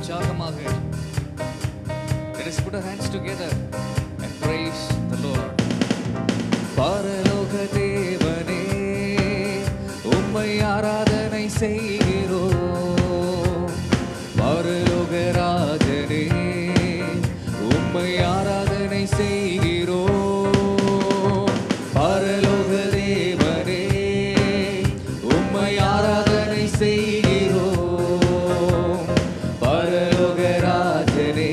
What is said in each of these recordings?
உற்சாகமாக let us put our hands together and praise the Lord. பரலோக தேவனே உம்மை ஆராதனை செய்கிறோம். பரலோக ராஜனே உம்மை ஆராதனை செய்கிறோம். பரலோக தேவனே உம்மை ஆராதனை செய்கிறோம். பரலோக ராஜனே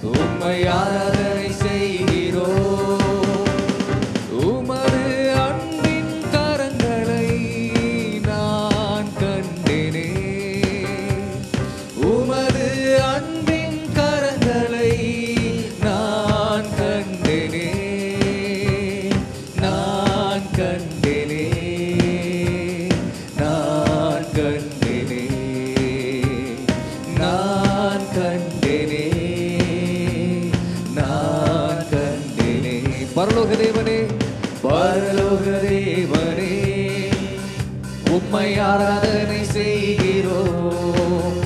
உம்மை ஆராதனை செய்கிறோம். உமது அன்பின் கரங்களை நான் கண்டேனே. உமது அன்பின் கரங்களை நான் கண்டேனே. நான் கண்டேனே. நான் கண்டேனே. நான் கண்டேனே. நான் கண்டேனே. பரலோக தேவனே பரலோக தேவனே உம்மை ஆராதனை செய்கிறோம்.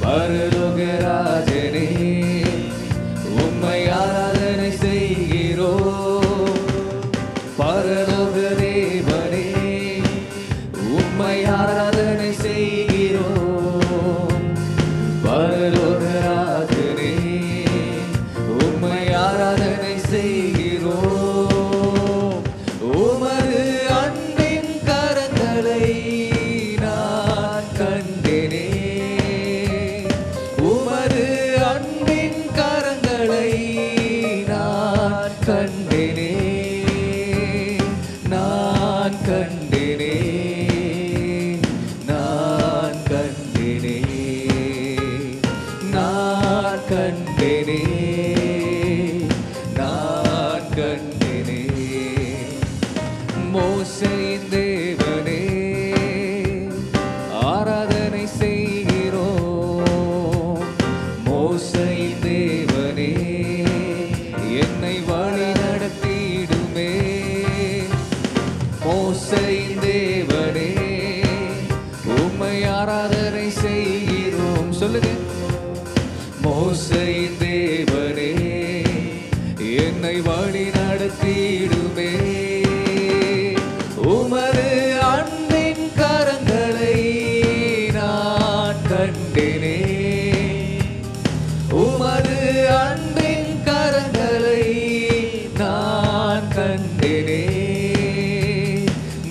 பரலோக ராஜனே உம்மை ஆராதனை செய்கிறோம். பரலோக தேவனே உம்மை ஆராதனை செய்கிறோம். பரலோக ராஜனே உம்மை ஆராதனை செய்கிறோம். உமது அன்பின் கரங்களை நான் கண்டேனே. உமது அன்பின் கரங்களை நான் கண்டேனே. நான் கண்டேனே. நான் கண்டேனே. நான் கண்டேனே. நான் கண்டேனே. மோசேயின் தேவனே ஆராதனை செய்கிறோம். மோசேயின் தேவனே என்னை வழி நடத்திடுமே. மோசேயின் தேவனே உம்மை ஆராதனை செய்கிறோம். சொல்லுங்க. மோசேயின் தேவனே என்னை வழி நடத்திடுமே. உமது அன்பின் கரங்களை நான் கண்டேனே. உமது அன்பின் கரங்களை நான் கண்டேனே.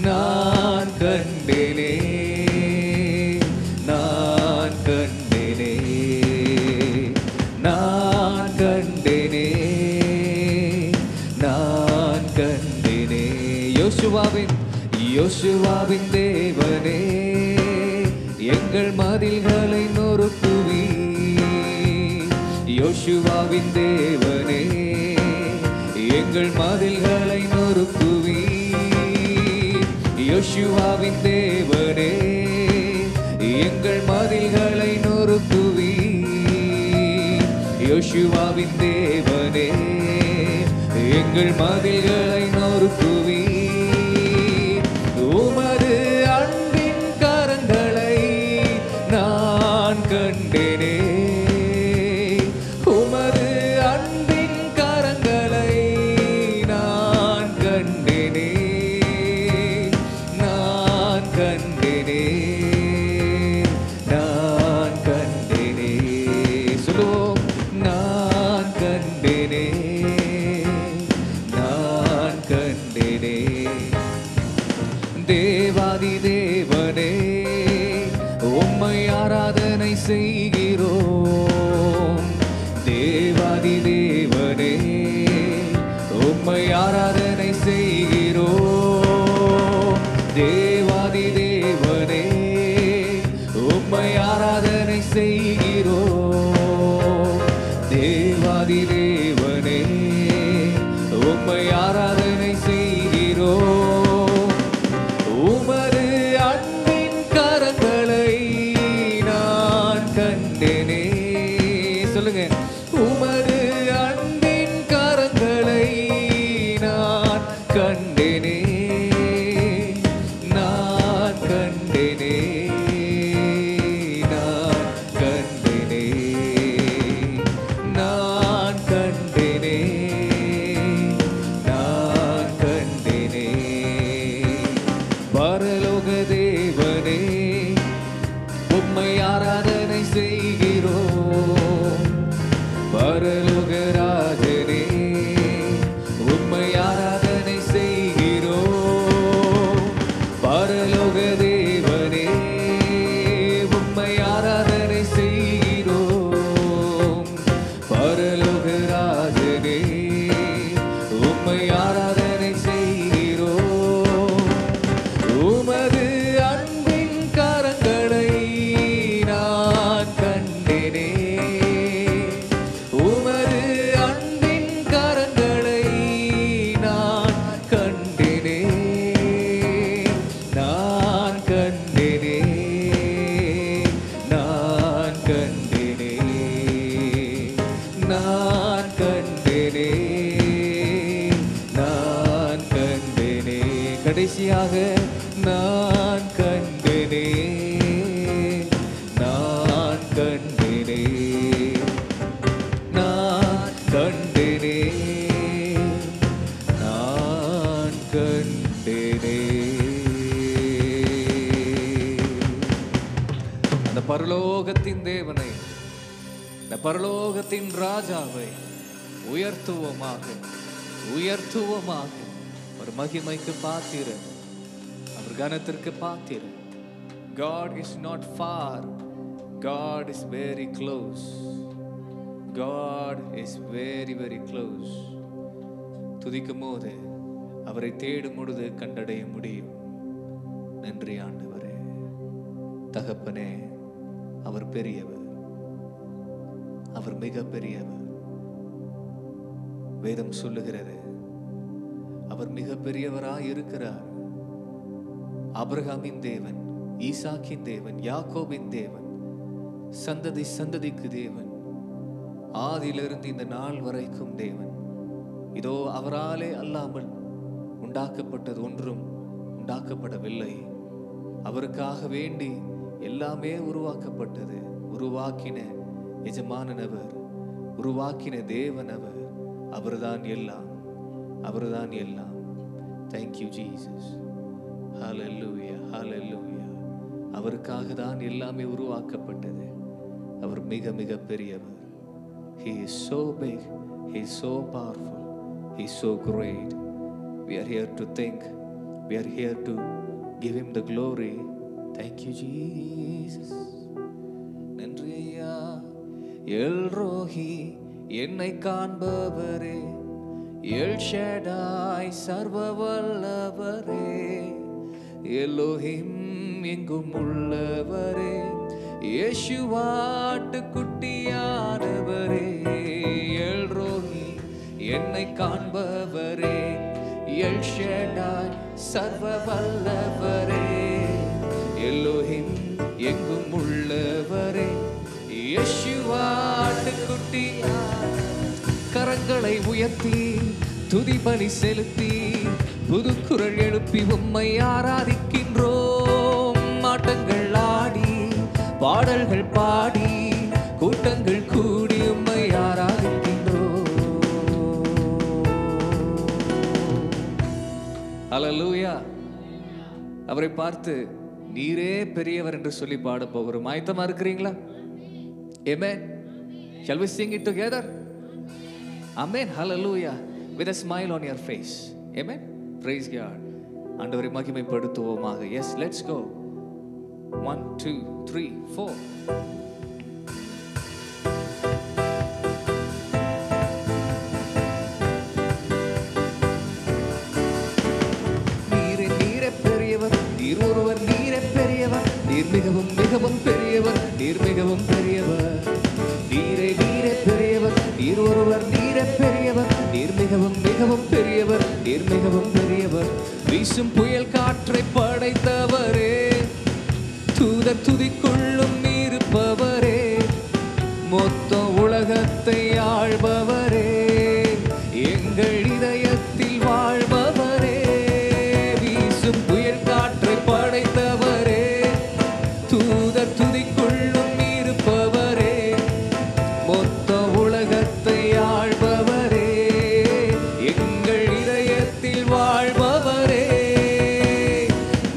நான் கண்டேனே. நான் கண்டேனே. நான் கண்டேனே. நான் கண்டேனே. யோசுவாவின் தேவனே எங்கள் மதில்களை நொறுக்குவி. யோசுவாவின் தேவனே எங்கள் மதில்களை நொறுக்குவி. யோசுவாவின் தேவனே எங்கள் மதில்களை நொறுக்குவி. யோசுவாவின் தேவனே எங்கள் மதில்களை நொறுக்குவி. உமது அன்பின் கரங்களை நான் கண்டேனே. உமது அன்பின் கரங்களை நான் கண்டேனே. நான் கண்டேனே. நான் கண்டேனே. சொல்லுவோம். நான் கண்டேனே. நான் கண்டேனே. தேவாதி தேவனே உம்மை ஆராதனை செய்கிறோம். தேவாதி தேவனே உம்மை ஆராதனை செய்கிறோம். தேவாதி தேவனே உம்மை ஆராதனை செய்கிறோம். தேவாதி தேவனே உம்மை ஆராதனை செய்கிறோம். உமது அன்பின் கரங்களை நான் கண்டேனே. சொல்லுங்க. உமது அன்பின் கரங்களை நான் கண்டேனே. நான் கண்டேனே. நான் உம்மை ஆராதனை செய்கிறோம். பரலோக ராஜனே உம்மை ஆராதனை செய்கிறோம். பரலோக தேவனே உம்மை ஆராதனை செய்கிறோம். பரலோக ராஜனே உம்மை ஆராதனை செய்கிறோம். உமது அன்பின் கரங்களை நான் கண்டேனே. உமது அன்பின் கரங்களை நான் கண்டேனே. நான் கண்டேனே. நான் கண்டேனே. நான் கண்டேனே. நான் கண்டேனே. கடைசியாக நான் கண்டேனே. நான் கண்டேனே. நான் கண்டேனே. நான் கண்டேனே. அந்த பரலோகத்தின் தேவனை, இந்த பரலோகத்தின் ராஜாவை உயர்த்துவோமாக, உயர்த்துவோமாக. ஒரு மகிமைக்கு பாத்திரன், அவர் கனத்திற்கு பாத்திரன். God is not far, God is very close. God is very very close. துதிக்கும் போது அவரை தேடும் பொழுது கண்டடைய முடியும். நன்றி ஆண்டவரே. தகப்பனே, அவர் பெரியவர், அவர் மிக பெரியவர். வேதம் சொல்லுகிறது அவர் மிக பெரியவராய் இருக்கிறார். ஆபிரகாமின் தேவன், ஈசாக்கின் தேவன், யாக்கோபின் தேவன், சந்ததி சந்ததிக்கு தேவன், ஆதியிலிருந்து இந்த நாள் வரைக்கும் தேவன். இதோ அவராலே அல்லாமல் உண்டாக்கப்பட்டது ஒன்றும் உண்டாக்கப்படவில்லை. அவருக்காக வேண்டி எல்லாமே உருவாக்கப்பட்டது. உருவாக்கின எஜமானவர், உருவாக்கின தேவனவர். அவர்தான் எல்லாம், அவர்தான் எல்லாம். Thank you Jesus. Hallelujah, hallelujah. அவருக்காக தான் எல்லாமே உருவாக்கப்பட்டது. அவர் மிக மிக பெரியவர். He is so big, he is so powerful, he is so great. We are here to think, we are here to give him the glory. Thank you Jesus. நன்றி ஐயா. L ரோஹி என்னை காண்பவரே, எல் ஷடாய் சர்வ வல்லவரே, எலோஹிம் எங்கும் உள்ளவரே, Yeshua ஆட்டுக்குட்டியானவரே, L ரோஹி என்னை காண்பவரே, எல் ஷடாய் சர்வ வல்லவரே, எலோஹிம் எங்கும் உள்ளவரே, யேசுவா ஆட்டுக்குட்டியானவரே. கரங்களை உயர்த்தி துதி பலி செலுத்தி புது குரல் எழுப்பி உம்மை ஆராதிக்கின்றோம். ஆட்டங்கள் ஆடி பாடல்கள் பாடி கூட்டங்கள் கூடி உம்மை ஆராதிக்கின்றோம். அல்லேலூயா. அவரை பார்த்து நீரே பெரியவர் என்று சொல்லி பாட போகிறோம். ஆயத்தமா இருக்கிறீங்களா? Amen. Shall we sing it together? Amen. Hallelujah. With a smile on your face. Amen. Praise God. ஆண்டவரை மகிமைப்படுத்துவோமாக. Yes, let's go. 1 2 3 4. நீரே நீரே பெரியவர், நீர் ஒருவர் நீரே பெரியவர், நீர் மிகவும் மிகவும் பெரியவர், நீர் மிகவும் பெரியவர். நீரே நீரே பெரியவர், நீர் ஒருவர் நீரே பெரியவர், நீர் மிகவும் மிகவும் பெரியவர், நீர் மிகவும் பெரியவர். வீசும் புயல் காற்றை படைத்தவரே, தூதர் துதிக்குள்ளும் இருப்பவரே, மொத்த உலகத்தை ஆள்பவரே, எங்கள் இதயத்தில் வாழ்பவரே. வீசும் புயல் காற்றை படைத்தவரே, தூதர் துதிக்குள்ளும் இருப்பவரே, மொத்த உலகத்தை ஆள்பவரே, எங்கள் இதயத்தில் வாழ்பவரே.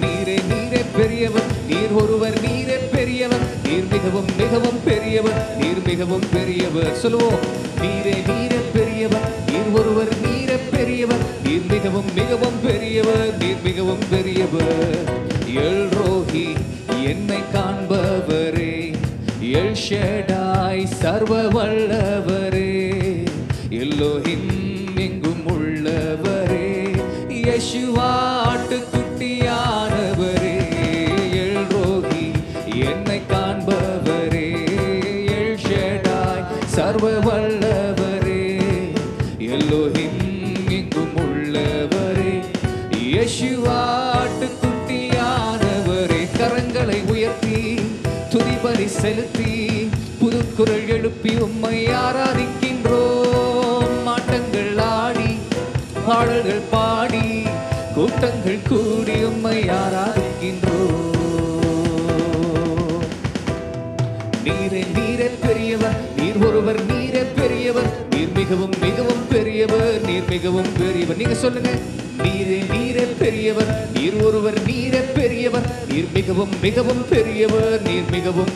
நீரே நீரே பெரியவர், நீர் ஒருவர் நீரே பெரியவர், நீர் மிகவும் மிகவும் பெரியவர், நீர் மிகவும் பெரியவர். சொல்லுவோம், நீரே நீரே பெரியவர், நீர் ஒருவர் நீரே பெரியவர், நீர் மிகவும் மிகவும் பெரியவர், நீர் மிகவும் பெரியவர். எல் ரோஹி என்னை காண்பவரே, எல் ஷடாய் சர்வ வல்லவரே, எல்லோஹிம் எங்கும் உள்ளவரே, யெஷுவா ஆட்டுக்குட்டியானவரே, எல் ரோஹி என்னை காண்பவரே, எல் ஷடாய் சர்வ வல்லவரே, எல்லோஹிம் எங்கும் உள்ளவரே, யெஷுவா ஆட்டுக்குட்டியானவரே. கரங்களை உயர்த்தி துதிபலி செலுத்தி புதுக்குரல் எழுப்பி உம்மை ஆராதிக்கின்றோம். மாட்டங்கள் ஆடி பாடல்கள் பாடி கூட்டங்கள் கூடி உம்மை ஆராதிக்கின்றோம். நீரே நீரே பெரியவர், நீர் ஒருவர் நீரே பெரியவர், நீர் மிகவும் மிகவும் பெரியவர், நீர் மிகவும் பெரியவர். நீங்க சொல்லுங்க, நீரே நீரே பெரியவர், நீர் ஒருவர் நீரே பெரியவர், நீர் மிகவும் மிகவும் பெரியவர், நீர் மிகவும்.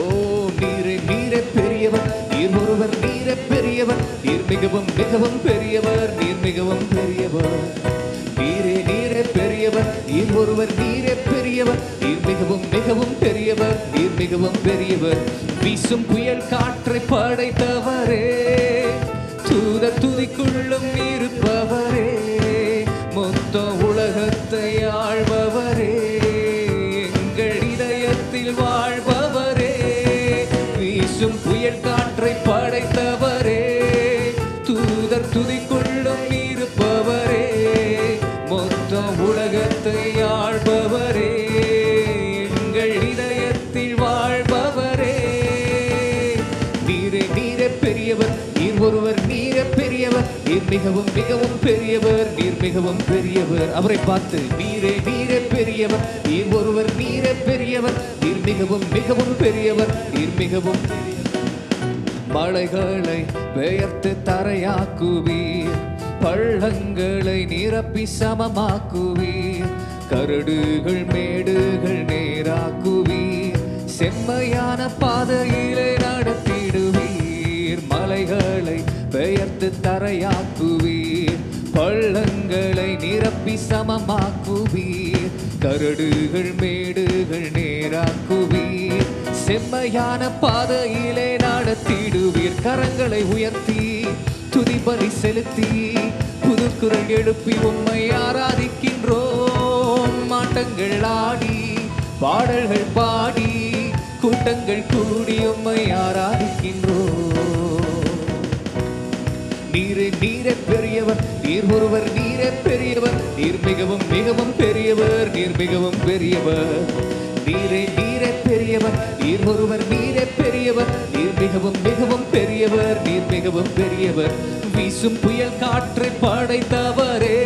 ஓ நீரே நீரே பெரியவர், நீர் ஒருவர் நீரே பெரியவர், நீர் மிகவும் மிகவும் பெரியவர், நீர் மிகவும் பெரியவர். நீரே நீரே பெரியவர், நீர் ஒருவர் நீரே பெரியவர், நீர் மிகவும் மிகவும் பெரியவர், நீர் மிகவும் பெரியவர். வீசும் புயல் காற்றை படைத்தவரே, தூதர் துதிக்குள்ளும் இருப்பவரே, மொத்த உலகத்தை ஆள்பவரே, எங்கள் இதயத்தில் வாழ்பவரே. வீசும் புயல் காற்றை படைத்தவரே, தூதர் துதிக்குள்ளும் இருப்பவரே, மொத்த உலகத்தை ஆள்பவரே, எங்கள் இதயத்தில் வாழ்பவரே. நீரே நீரே பெரியவர், நீர் ஒருவர் நீரே பெரியவர், நீர் மிகவும் மிகவும் பெரியவர், நீர் மிகவும் பெரியவர். அவரை பார்த்து, நீரே நீரே பெரியவர், நீர் ஒருவர் நீரே பெரியவர், நீர் மிகவும் மிகவும் பெரியவர், நீர் மிகவும். மலைகளை பெயர்த்து தரையாக்குவீர், பள்ளங்களை நிரப்பி சமமாக்குவீர், கரடுகள் மேடுகள் நேராக்குவீர், செம்மையான பாதையிலே நடத்திடுவீர். மலைகளை பெயர்த்து தரையாக்குவீர், பள்ளங்களை நிரப்பி சமமாக்குவீர், கரடுகள் மேடுகள் நேராக்குவீர், செம்மையான பாதையிலே நடத்திடுவீர். கரங்களை உயர்த்தி துதிபலி செலுத்தி புதுக்குரல் எழுப்பி உம்மை ஆராதிக்கின்றோம். மாட்டங்கள் ஆடி பாடல்கள் பாடி கூட்டங்கள் கூடி உம்மை ஆராதிக்கின்றோம். நீரே நீரே பெரியவர், நீர் ஒருவர் நீரே பெரியவர், நீர் மிகவும் மிகவும் பெரியவர், நீர் மிகவும் பெரியவர். நீரே நீரே பெரியவர், நீர் ஒருவர் நீரே பெரியவர், நீர் மிகவும் மிகவும் பெரியவர், நீர் மிகவும் பெரியவர். வீசும் புயல் காற்றை படைத்தவரே,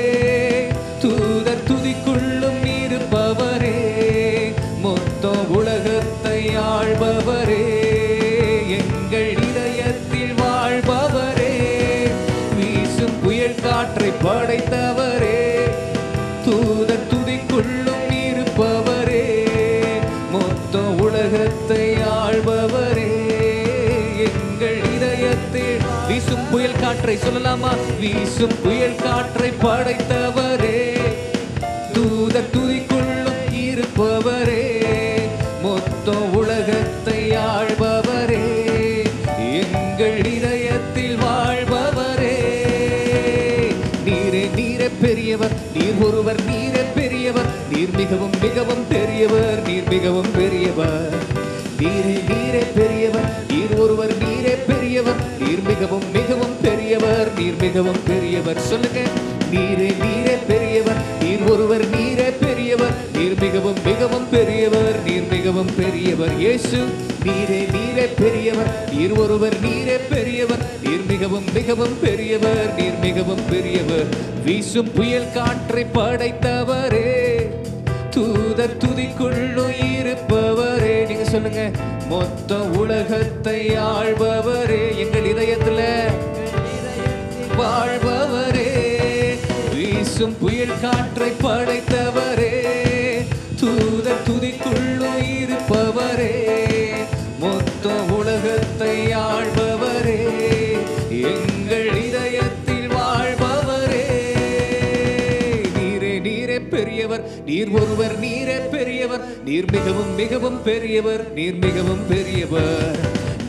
தூதர் துதிக்குள்ளும் இருப்பவரே, மொத்த உலகத்தை ஆள்பவரே, எங்கள் இதயத்தில் வாழ்பவரே. வீசும் புயல் காற்றை படைத்தவரே, தூதர் துதிக்குள்ளும் இருப்பவரே, மொத்த உலகத்தை ஆள்பவரே, எங்கள் இதயத்தில். வீசும் புயல் காற்றை சொல்லலாமா? வீசும் புயல் காற்றை படைத்தவரே, தூதர் துதிக்குள்ளும் இருப்பவரே, மொத்த உலகத்தை ஆள்பவரே, எங்கள் இதயத்தில் வாழ்பவரே. நீரே நீரே பெரியவர், நீர் ஒருவர் நீரே பெரியவர், நீர் மிகவும் மிகவும் பெரியவர், நீர் மிகவும் பெரியவர். நீரே நீரே பெரியவர், நீர் ஒருவர் நீரே பெரியவர், நீர் மிகவும் மிகவும் பெரியவர், நீர் மிகவும் பெரியவர். சொல்லுங்க, நீரே நீரே பெரியவர், நீர் ஒருவர் நீரே பெரியவர், நீர் மிகவும் மிகவும் பெரியவர், நீர் மிகவும் பெரியவர். இயேசு, நீரே நீரே பெரியவர், நீர் ஒருவர் நீரே பெரியவர், நீர் மிகவும் மிகவும் பெரியவர், நீர் மிகவும் பெரியவர். வீசும் புயல் காற்றை படைத்தவரே, தூதர் துதிக்குள்ளும் இருப்பவரே. நீங்க சொல்லுங்க, மொத்த உலகத்தை ஆள்பவரே, எங்கள் இதயத்துல வாழ்பவரே. வீசும் புயல் காற்றை படைத்தவரே, தூதர் துதிக்குள்ளும் இருப்பவரே, நீர் ஒருவர் நீரே பெரியவர், நீர் மிகவும் மிகவும் பெரியவர், நீர் மிகவும் பெரியவர்.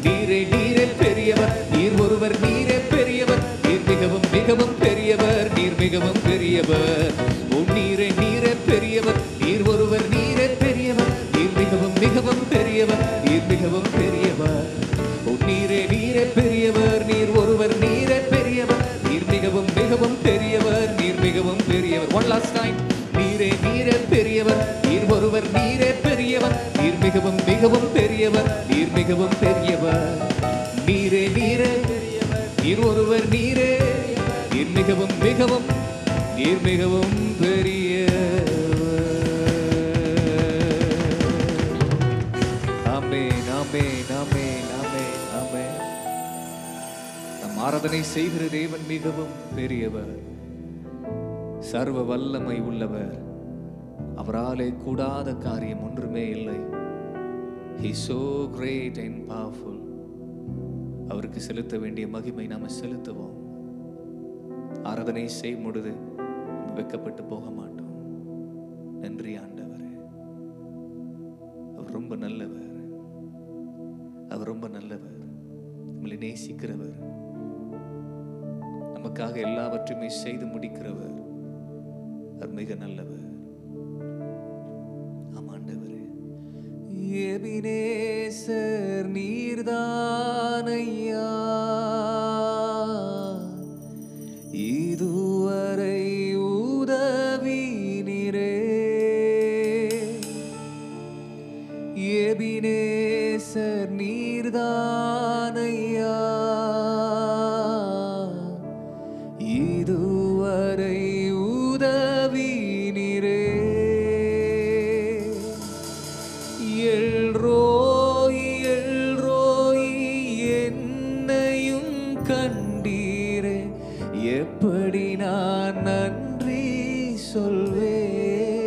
நீரே நீரே பெரியவர், நீர் ஒருவர் நீரே பெரியவர், நீர் மிகவும் மிகவும் பெரியவர், நீர் மிகவும் பெரியவர். ஓ நீரே நீரே பெரியவர், நீர் ஒருவர் நீரே பெரியவர், நீர் மிகவும் மிகவும் பெரியவர், நீர் மிகவும் பெரியவர். ஓ நீரே நீரே பெரியவர், நீர் ஒருவர் நீரே பெரியவர், நீர் மிகவும் மிகவும் பெரியவர், நீர் மிகவும் பெரியவர். One last time. நீரே நீரே பெரியவர், நீர் ஒருவர் நீரே பெரியவர், நீர் மிகவும் மிகவும் பெரியவர், நீர் மிகவும் பெரியவர். நீரே நீரே பெரியவர், நீர் ஒருவர் நீரே, நீர் மிகவும் மிகவும், நீர் மிகவும் பெரியவர். ஆமென் ஆமென் ஆமென் ஆமென் ஆமென். நம் ஆராதனை செய்கிற தேவன் மிகவும் பெரியவர், சர்வ வல்லமை உள்ளவர், அவராலே கூடாத காரியம் ஒன்றுமே இல்லை. He is so great and powerful. அவருக்கு செலுத்த வேண்டிய மகிமை நாம செலுத்துவோம். ஆராதனை செய்யும் பொழுது வெட்கப்பட்டு போக மாட்டோம். நன்றி ஆண்டவரே, அவர் ரொம்ப நல்லவர், அவர் ரொம்ப நல்லவர், நம்மளை நேசிக்கிறவர், நமக்காக எல்லாவற்றையுமே செய்து முடிக்கிறவர், அவர் மிக நல்லவர். ஆமாண்டவரே, எபினேசர் நீர்தானையா, இதுவரை உதவி நீரே. எபினேசர் நீர்தானையா, இதுவரை உதவி நீரே. எல்ரோய் எல்ரோய் என்னையும் கண்டீரே, எப்படி நான் நன்றி சொல்வேன்.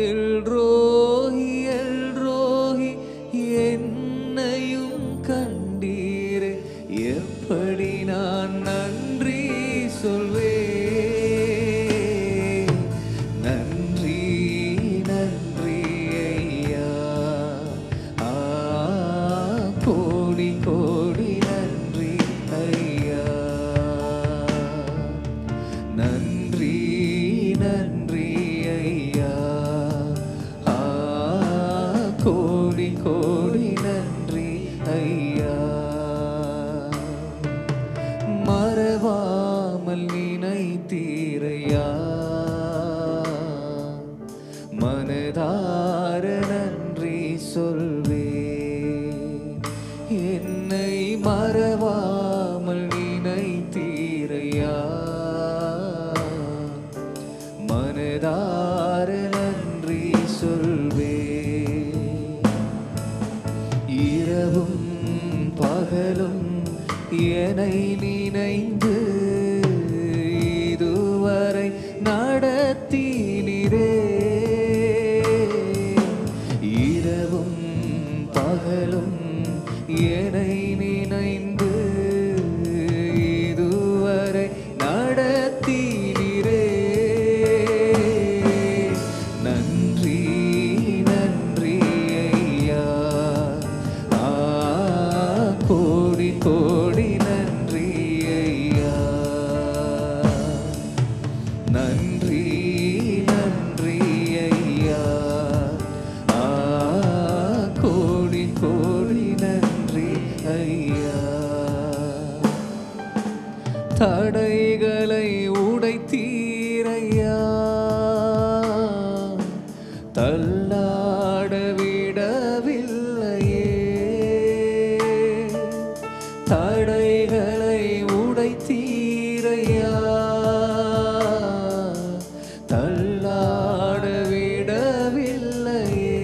எல்ரோய் எல்ரோய் என்னையும் கண்டீரே, எப்படி நான் நன்றி சொல்வேன். நன்றி நன்றி ஐயா, கோடி கோடி நன்றி ஐயா. நன்றி நன்றி ஐயா, கோடி கோடி நன்றி ஐயா. மறவாமல் நினைத்தீரையா, மனதார நன்றி சொல்வேன். என்னை மறவாமல் நினைத்தீரையா, மனதார நன்றி சொல்வேன். இரவும் பகலும் என்னை நினைந்து இதுவரை நடத்தினீரே. இரவும் பகலும் என்னை நினைந்து இதுவரை நடத்தினீரே. நன்றி நன்றி ஐயா, கோடி கோடி நன்றி ஐயா. நன்றி நன்றி ஐயா, கோடி கோடி நன்றி ஐயா. தடைகளை உடைத்தீரையா, தள்ளாட விடவில்லையே. தடைகளை உடைத்தீரையா, தள்ளாட விடவில்லையே.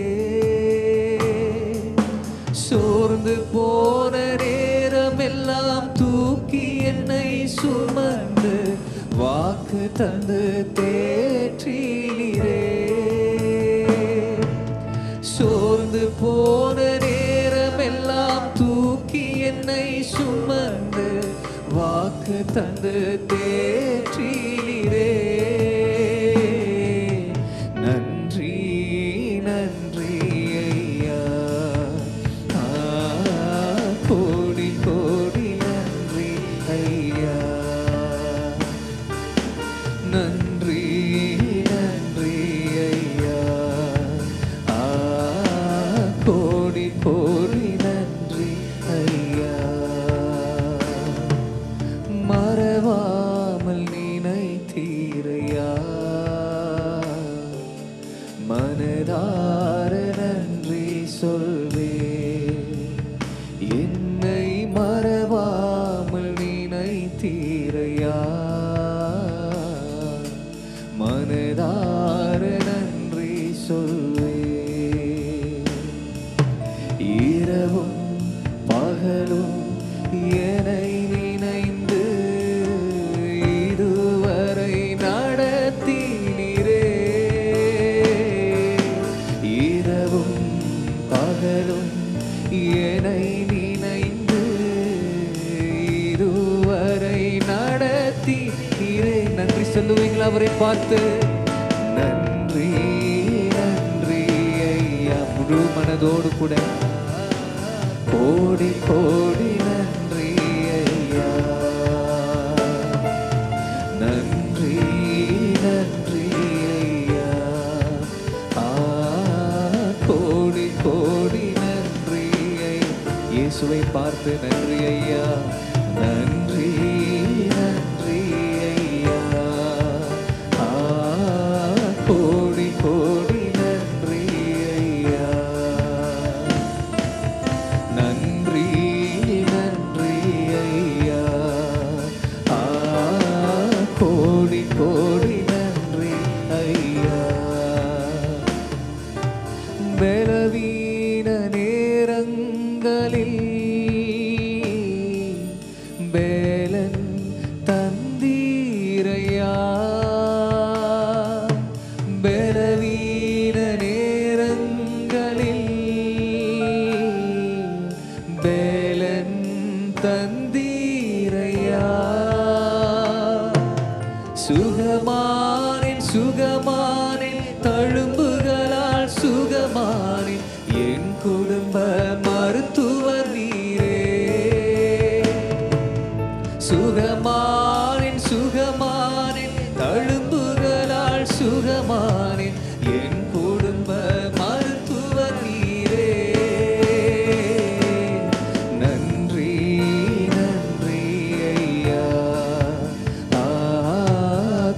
சோர்ந்து போன நேரமெல்லாம் தூக்கி என்னை சுமந்து வாக்கு தந்து தேற்றினீரே. சோர்ந்து போன நேரமெல்லாம் தூக்கி என்னை சுமந்து வாக்கு தந்து தேற்றினீரே. பகலும் என்னை நினைந்து இதுவரை நடத்தி நீரே. நன்றி சொல்லுவீங்களா அவரை பார்த்து? நன்றி நன்றி ஐயா. முழு மனதோடு கூட கோடி கோடி நன்றி ஐயா. நன்றி நன்றி ஐயா. கோடி கோடி நன்றி ஐயா. இயேசுவை பார்த்து நன்றி ஐயா. நன்றி நன்றி ஐயா. கோடி கோடி நன்றி ஐயா. நன்றி நன்றி ஐயா. கோடி கோடி நன்றி ஐயா. பலவீன நேரங்களில் பேலன் தந்தீரையா. பலவீன நேரங்களில் பேலன் தந்தீரையா. சுகமானேன் சுகமானேன் தழும்புகளால் சுகமானேன். என் குடும்ப மருத்துவர் நீரே. சுகமானேன் சுகமானேன் தழும்புகளால் சுகமானேன். என் குடும்ப மருத்துவர் நீரே. நன்றி நன்றி ஐயா.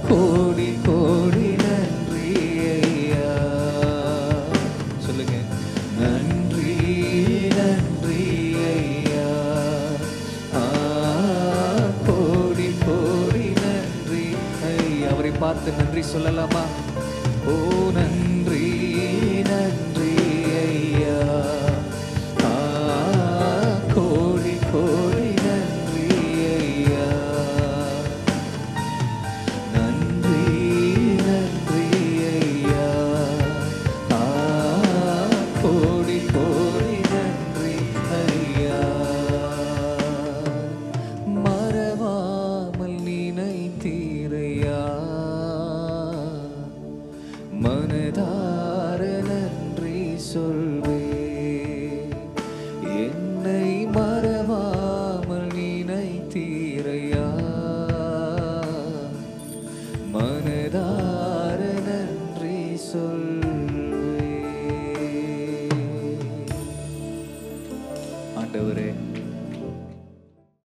கோடி கோடி நன்றி ஐயா. சொல்லுங்க. நன்றி நன்றி ஐயா. கோடி கோடி நன்றி ஐயா. அவரை பார்த்து நன்றி சொல்லலாமா? ஓ நன்றி